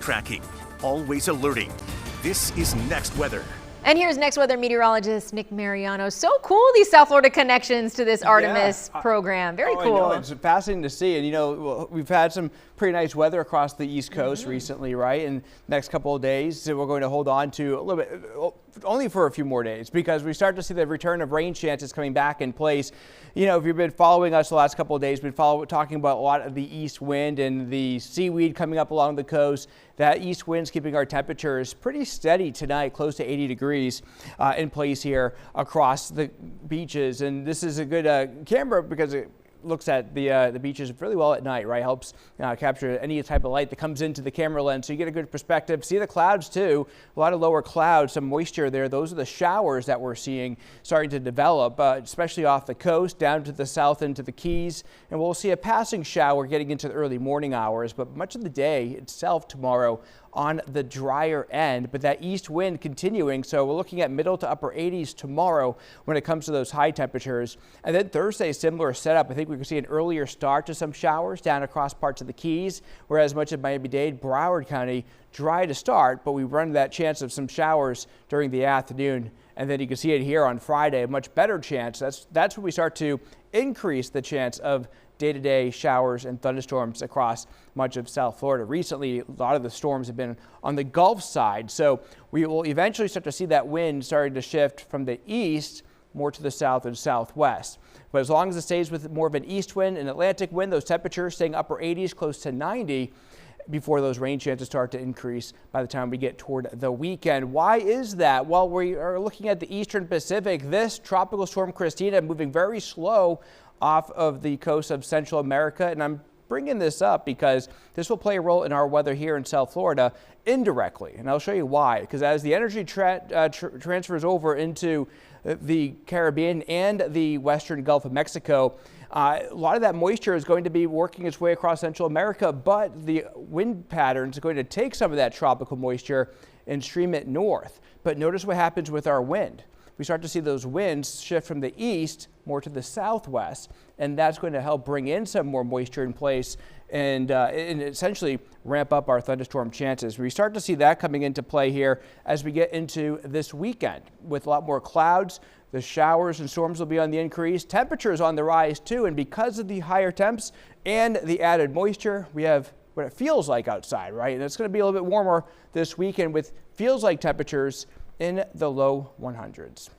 tracking, always alerting. This is Next Weather. And here's Next Weather meteorologist Nick Mariano. So cool, these South Florida connections to this Artemis program. Very cool. I know. It's fascinating to see. And, you know, we've had some pretty nice weather across the East Coast recently, right? And next couple of days, so we're going to hold on to a little bit, only for a few more days, because we start to see the return of rain chances coming back in place. You know, if you've been following us the last couple of days, we've been talking about a lot of the east wind and the seaweed coming up along the coast. That east wind's keeping our temperatures pretty steady tonight, close to 80 degrees in place here across the beaches. And this is a good camera because it looks at the beaches really well at night, right? Helps capture any type of light that comes into the camera lens, so you get a good perspective. See the clouds too, a lot of lower clouds, some moisture there. Those are the showers that we're seeing starting to develop, especially off the coast, down to the south into the Keys. And we'll see a passing shower getting into the early morning hours, but much of the day itself tomorrow on the drier end, but that east wind continuing. So we're looking at middle to upper 80s tomorrow when it comes to those high temperatures. And then Thursday, similar setup. I think we can see an earlier start to some showers down across parts of the Keys, whereas much of Miami-Dade, Broward County, dry to start, but we run that chance of some showers during the afternoon. And then you can see it here on Friday, a much better chance. That's when we start to increase the chance of day-to-day showers and thunderstorms across much of South Florida. Recently, a lot of the storms have been on the Gulf side, so we will eventually start to see that wind starting to shift from the east more to the south and southwest. But as long as it stays with more of an east wind and Atlantic wind, those temperatures staying upper 80s, close to 90, before those rain chances start to increase by the time we get toward the weekend. Why is that? Well, we are looking at the eastern Pacific. This tropical storm Christina moving very slow off of the coast of Central America, and I'm bringing this up because this will play a role in our weather here in South Florida indirectly, and I'll show you why. Because as the energy transfers over into the Caribbean and the western Gulf of Mexico, a lot of that moisture is going to be working its way across Central America, but the wind patterns are going to take some of that tropical moisture and stream it north. But notice what happens with our wind. We start to see those winds shift from the east more to the southwest, and that's going to help bring in some more moisture in place and essentially ramp up our thunderstorm chances. We start to see that coming into play here as we get into this weekend with a lot more clouds. The showers and storms will be on the increase. Temperatures on the rise too, and because of the higher temps and the added moisture, we have what it feels like outside, right? And it's going to be a little bit warmer this weekend with feels like temperatures in the low 100s.